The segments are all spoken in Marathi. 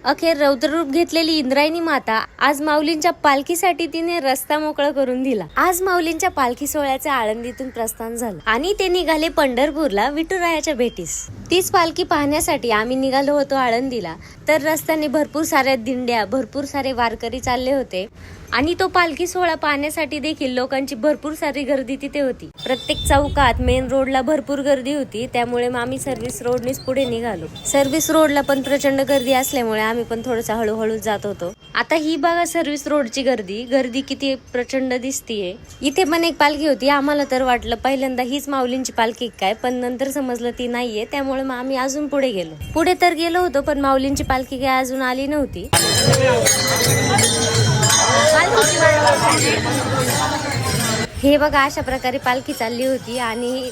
अखेर रौद्ररूप घेतलेली इंद्रायणी माता आज माऊलींच्या पालखीसाठी तिने रस्ता मोकळा करून दिला। आज माऊलींच्या पालखी सोहळ्याचे आळंदीतून प्रस्थान झालं आणि ते निघाले पंढरपूरला विठुरायाच्या भेटीस। तीच पालखी पाहण्यासाठी आम्ही निघालो होतो आळंदीला। तर रस्त्याने भरपूर साऱ्या दिंड्या, भरपूर सारे वारकरी चालले होते आणि तो पालखी सोहळा पाहण्यासाठी देखील लोकांची भरपूर सारी गर्दी तिथे होती। प्रत्येक चौकात, मेन रोडला भरपूर गर्दी होती, त्यामुळे आम्ही सर्व्हिस रोडनेच पुढे निघालो। सर्व्हिस रोडला पण प्रचंड गर्दी असल्यामुळे आम्ही पण थोडंसं हळूहळू जात होतो। आता ही बघा सर्व्हिस रोडची गर्दी किती प्रचंड दिसतीये। इथे पण एक पालखी होती। आम्हाला तर वाटलं पहिल्यांदा हीच माऊलींची पालखी काय, पण नंतर समजलं ती नाहीये, त्यामुळे मग आम्ही अजून पुढे गेलो। पुढे तर गेलो होतो, पण माऊलींची पालखी काय अजून आली नव्हती। हे बघा अशा प्रकारे पालखी चालली होती आणि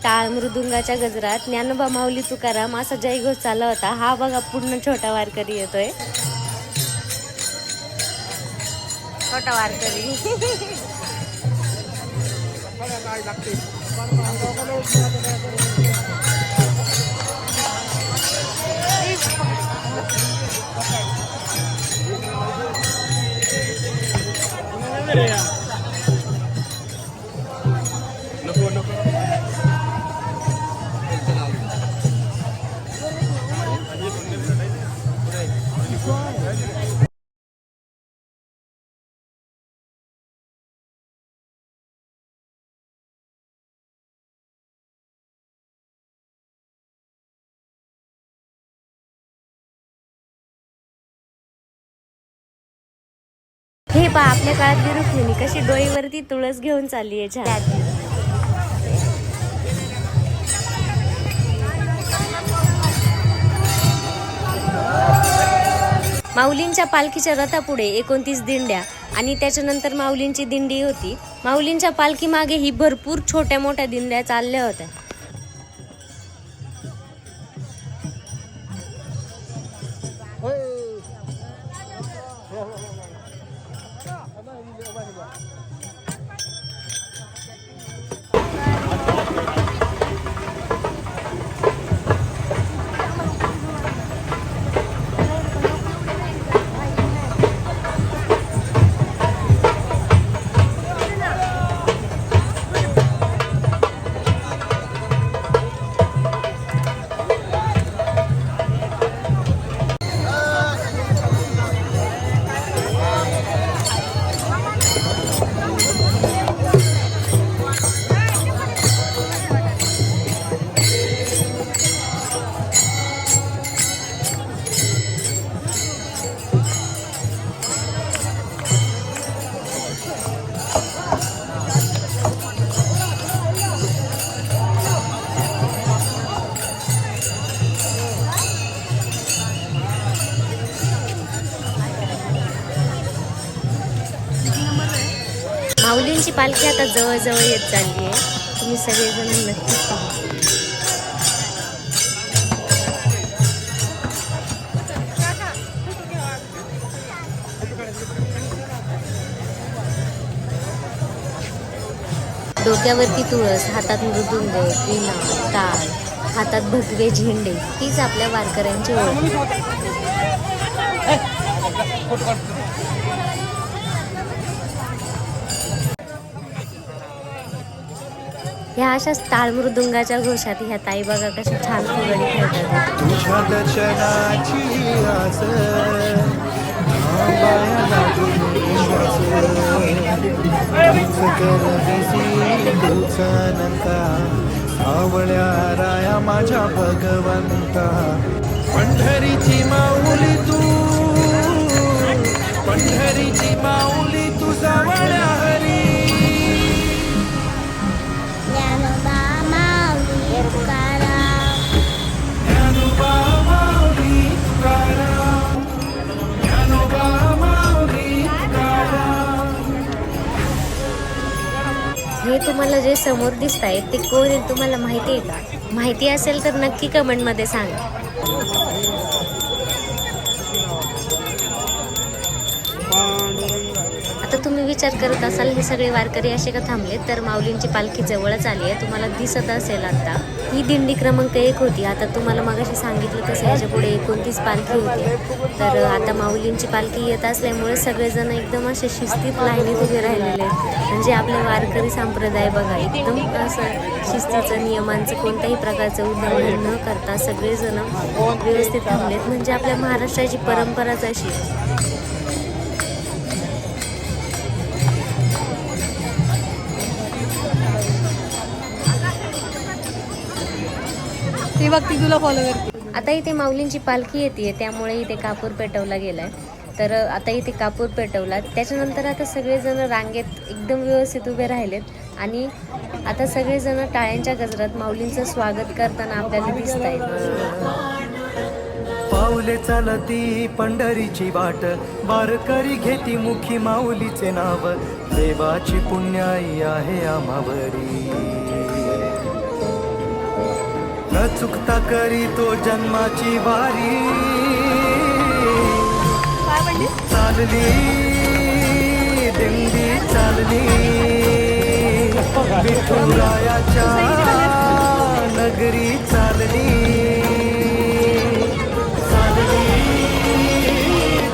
टाळ मृदुंगाच्या गजरात ज्ञानोबा माऊली तुकाराम असा जयघोष चालला होता। हा बघा पूर्ण छोटा वारकरी येतोय, छोटा वारकरी। हे पहा आपल्या काळातली रुक्मिणी कशी डोईवरती तुळस घेऊन चालली आहे छान। माऊलींच्या पालखीच्या रथापुढे 29 दिंड्या आणि त्याच्यानंतर माऊलींची दिंडी होती। माऊलींच्या पालखी मागे ही भरपूर छोट्या मोठ्या दिंड्या चालल्या होत्या। माऊलींची पालखी आता जवळ येत चालली आहे। तुम्ही सगळेजण नक्कीच पहा। डोक्यावरती तुळस, हातात मृदुंग, वीणा, टाळ, हातात भगवे झेंडे, हीच आपल्या वारकऱ्यांची ओळख। ह्या अशाच टाळ मृदुंगाच्या घोषात ह्या ताई बघा कशी छान फुगडी खेळतात। तुझ्या दर्शनाची आस सावळ्या राया माझ्या भगवंता, पंढरीची माऊली तू, पंढरीची माऊली तू सावळ्या हरी। हे तुम्हाला जे समोर दिसत आहे ते कोण आहे तुम्हाला माहिती आहे का? माहिती असेल तर नक्की कमेंट मध्ये सांगा। आता तुम्ही विचार करत असाल हे सगळे वारकरी असे का थांबले, तर माऊलींची पालखी जवळच आली आहे, तुम्हाला दिसत असेल आता. ही दिंडी क्रमांक 1 होती. आता तुम्हाला मगाशी सांगितलं तसं याच्या पुढे 29 पालखी होती. तर आता माऊलींची पालखी येत असल्यामुळे सगळेजण एकदम असे शिस्तीत लाईनीत उभे राहिलेले आहेत. म्हणजे आपले वारकरी संप्रदाय बघा, एकदम असं शिस्तीचं, नियमांचं कोणत्याही प्रकारचं उल्लंघन न करता सगळेजण व्यवस्थित थांबलेत. म्हणजे आपल्या महाराष्ट्राची परंपराच अशी. ती बघती तुला फॉलो करते. आता इथे माऊलींची पालखी येते, त्यामुळे इथे कापूर पेटवला गेलाय. तर आता इथे कापूर पेटवला, त्याच्यानंतर आता सगळेजण रांगेत एकदम व्यवस्थित उभे राहिलेत आणि आता सगळेजण टाळ्यांच्या गजरात माऊलींचं स्वागत करताना आपल्याला दिसत आहेत. पाऊले चालती पंढरीची वाट, वारकरी घेती मुखी माऊलीचे नाव. देवाची पुण्याई आहे आम्हावरी, न चुकता करी तो जन्माची वारी. चालली दिंडी चालली, विठुरायाच्या नगरी चालली. चालली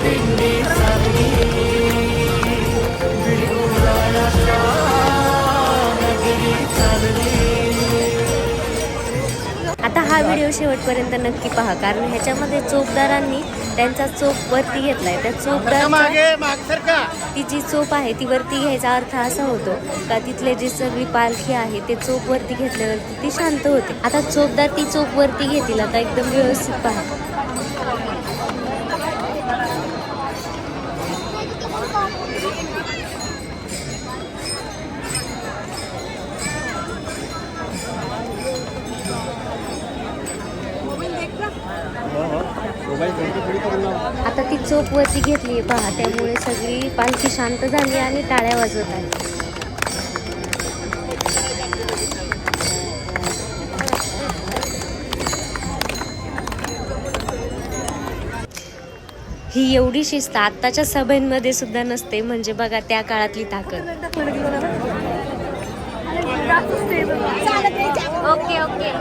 दिंडी चालली, विठुरायाच्या नगरी चालली. आता हा व्हिडिओ शेवटपर्यंत नक्की पहा, कारण ह्याच्यामध्ये चोपदारांनी त्यांचा चोप वरती घेतलाय. त्या चोपदार ती जी चोप आहे ती वरती घ्यायचा अर्थ असा होतो का तिथले जी सगळी पालखी आहे ते चोप वरती घेतल्यावरती ती शांत होते. आता चोपदार ती चोप वरती घेतील. आता एकदम व्यवस्थित पहा. आता ती चोप वरती घेतली पहा, त्यामुळे सगळी पालखी शांत झाली आणि टाळ्या वाजवत आहे. ही एवढी शिस्त आत्ताच्या सभेमध्ये सुद्धा नसते, म्हणजे बघा त्या काळातली ताकद. Okay okay.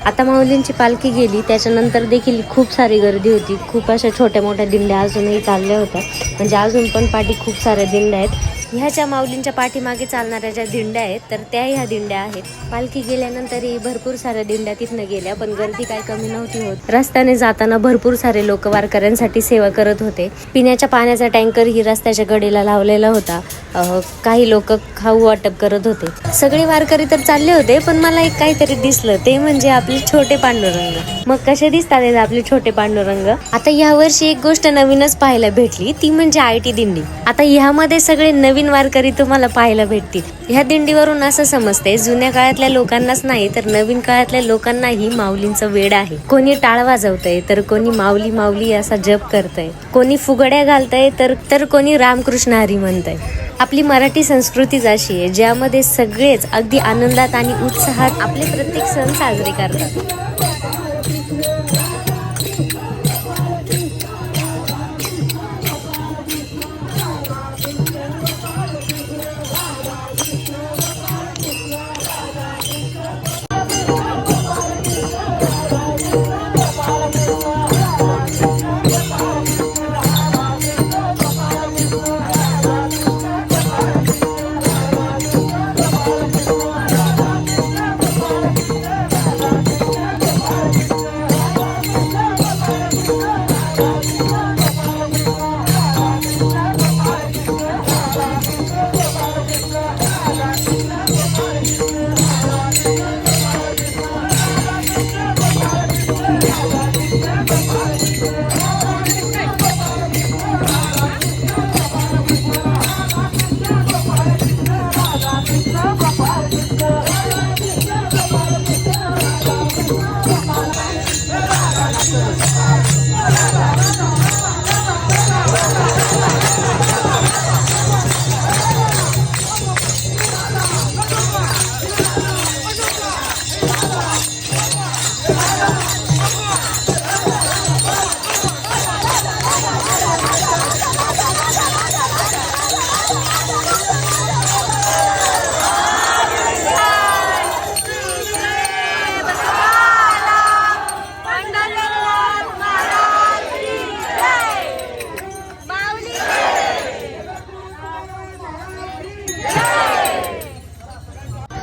आता माऊलींची पालखी गेली त्याच्यानंतर देखील खूप सारी गर्दी होती. खूप अशा छोट्या मोठ्या दिंड्या अजूनही चालल्या होत्या, म्हणजे अजून पण पाठी खूप साऱ्या दिंड्या आहेत. ह्याच्या माऊलींच्या पाठीमागे चालणाऱ्या ज्या दिंड्या आहेत तर त्या ह्या दिंड्या आहेत. पालखी गेल्यानंतरही भरपूर साऱ्या दिंड्या तिथनं गेल्या, पण गर्दी काय कमी नव्हती होत. रस्त्याने जाताना भरपूर सारे लोक वारकऱ्यांसाठी सेवा करत होते. पिण्याच्या पाण्याचा टँकर ही रस्त्याच्या कडेला लावलेला होता. काही लोक खाऊ वाटप करत होते. सगळे वारकरी तर चालले होते, पण मला एक काहीतरी दिसलं, ते म्हणजे आपले छोटे पांडुरंग. मग कसे दिसतात आपले छोटे पांडुरंग? आता या वर्षी एक गोष्ट नवीनच पाहायला भेटली, ती म्हणजे IT दिंडी. आता ह्यामध्ये सगळे नवीन वारकरी तुम्हाला पाहायला भेटतील. ह्या दिंडीवरून असं समजते, जुन्या काळातल्या लोकांनाच नाही तर नवीन काळातल्या लोकांनाही माऊलींचं वेड आहे. कोणी टाळ वाजवतंय, तर कोणी माऊली माऊली असा जप करतंय, कोणी फुगड्या घालतंय, तर कोणी रामकृष्ण हरी म्हणतंय. आपली मराठी संस्कृतीच अशी आहे, ज्यामध्ये सगळेच अगदी आनंदात आणि उत्साहात आपले प्रत्येक सण साजरे करतात.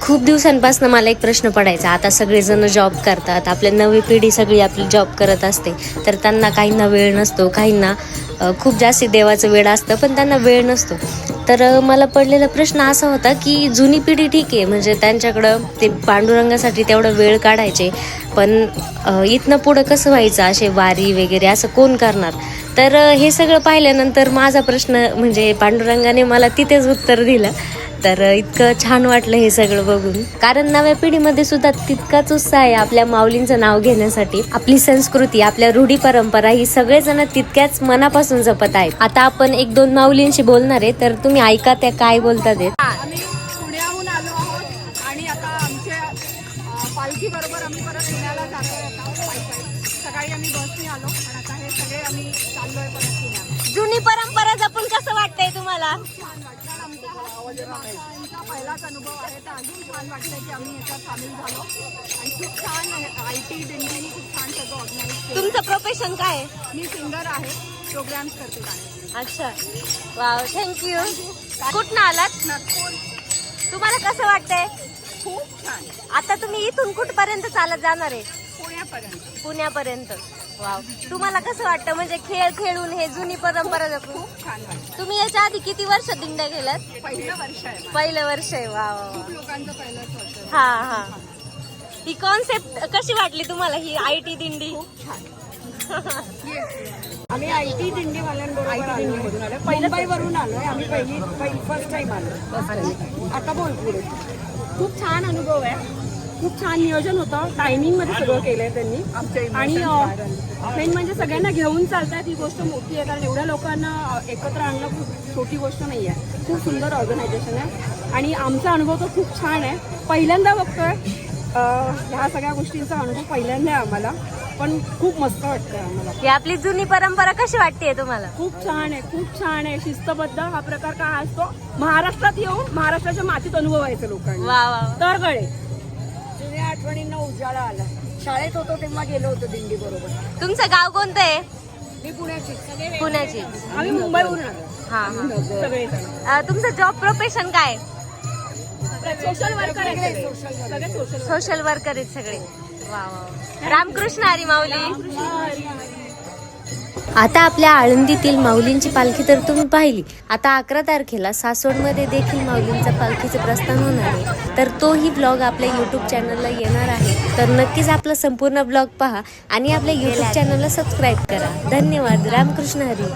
खूप दिवसांपासून मला एक प्रश्न पडायचा. आता सगळेजण जॉब करतात, आपल्या नवी पिढी सगळी आपली जॉब करत असते, तर त्यांना काहींना वेळ नसतो, काहींना खूप जास्त देवाचं वेळ असतं, पण त्यांना वेळ नसतो. तर मला पडलेला प्रश्न असा होता की जुनी पिढी ठीक आहे, म्हणजे त्यांच्याकडं ते पांडुरंगासाठी तेवढा वेळ काढायचे, पण इथनं पुढं कसं व्हायचं, असे वारी वगैरे असं कोण करणार? तर हे सगळं पाहिल्यानंतर माझा प्रश्न म्हणजे पांडुरंगाने मला तिथेच उत्तर दिलं. तर इतकं छान वाटलं हे सगळं बघून, कारण नव्या पिढीमध्ये सुद्धा तितकाच उत्साह आहे आपल्या माऊलींचं नाव घेण्यासाठी. आपली संस्कृती, आपल्या रूढी परंपरा ही सगळेजण तितक्याच मनापासून जपत आहेत. आता आपण 1-2 माऊलींशी बोलणार आहे, तर तुम्ही ऐका त्या काय बोलतात. आम्ही पुण्याहून आलो आहोत आणि आता आमच्या पालखी बरोबर आम्ही परत पुण्याला जातो. सकाळी आम्ही बसने आलो आणि आता हे सगळे आम्ही चाललोय परत पुण्याला. जुनी परंपरा जपून कसं वाटतंय तुम्हाला? छान वाटतं. आमचा पहिलाच अनुभव आहे, तर अजून छान वाटतंय की आम्ही याच्यात सामील झालो आणि खूप छान IT दिंडीने खूप छान सगळं ऑर्गनाईज केलं. तुमचं प्रोफेशन काय आहे? मी सिंगर आहे, प्रोग्राम्स करते गाणे. अच्छा, वाव, थँक्यू. कुठनं आलात? नागपूर. तुम्हाला कसं वाटतंय? खूप छान. आता तुम्ही इथून कुठपर्यंत चालत जाणार आहे? पुण्यापर्यंत. वाव, तुम्हाला कसं वाटतं, म्हणजे खेळ खेळून हे जुनी परंपरा जपून? खूप छान वाटतं. तुम्ही याच्या आधी किती वर्ष दिंड्या गेलात? पहिलं वर्ष आहे. पहिलं वर्ष आहे. वा वा. खूप लोकांचं पहिलंच वर्ष. हा हा. ही कॉन्सेप्ट कशी वाटली तुम्हाला, ही IT दिंडी? खूप छान. आम्ही IT दिंडीवाल्यांबरोबर आलो. मुंबईवरून आलोय आम्ही. फर्स्ट टाइम आलो. आता बोल पुढे. खूप छान अनुभव आहे. खूप छान नियोजन होतं. टायमिंग मध्ये सगळं केलंय त्यांनी आणि मेन म्हणजे सगळ्यांना घेऊन चालतात, ही गोष्ट मोठी आहे, कारण एवढ्या लोकांना एकत्र आणणं खूप छोटी गोष्ट नाही आहे. खूप सुंदर ऑर्गनायझेशन आहे आणि आमचा अनुभव तर खूप छान आहे. पहिल्यांदा बघतोय ह्या सगळ्या गोष्टींचा अनुभव पहिल्यांदा आहे आम्हाला, पण खूप मस्त वाटतंय आम्हाला. ही आपली जुनी परंपरा कशी वाटते तुम्हाला? खूप छान आहे, खूप छान आहे. शिस्तबद्ध हा प्रकार काय असतो, महाराष्ट्रात येऊन महाराष्ट्राच्या मातीत अनुभवायचं लोकांनी. वा वा. तर कळे जुन्या आठवणींना उजाळा आला. शाळेत होतो तेव्हा गेलो होतो दिंडी बरोबर. तुमचं गाव कोणतं आहे? मी पुण्याची. पुण्याची. आम्ही मुंबईवरून आलो. हा सगळे तुमचं जॉब प्रोफेशन काय? सोशल वर्कर आहे. सगळे सोशल सोशल वर्कर आहेत सगळे. वा वा. रामकृष्ण हरी माऊली. आता आपल्या आळंदीतील माऊलींची पालखी तर तुम्ही पाहिली. आता 11 तारखेला सासवडमध्ये देखील माऊलींचा पालखीचं प्रस्थान होणार आहे. तर तोही ब्लॉग आपल्या यूट्यूब चॅनलला येणार आहे. तर नक्कीच आपला संपूर्ण ब्लॉग पहा आणि आपल्या यूट्यूब चॅनलला सबस्क्राईब करा. धन्यवाद. रामकृष्ण हरी.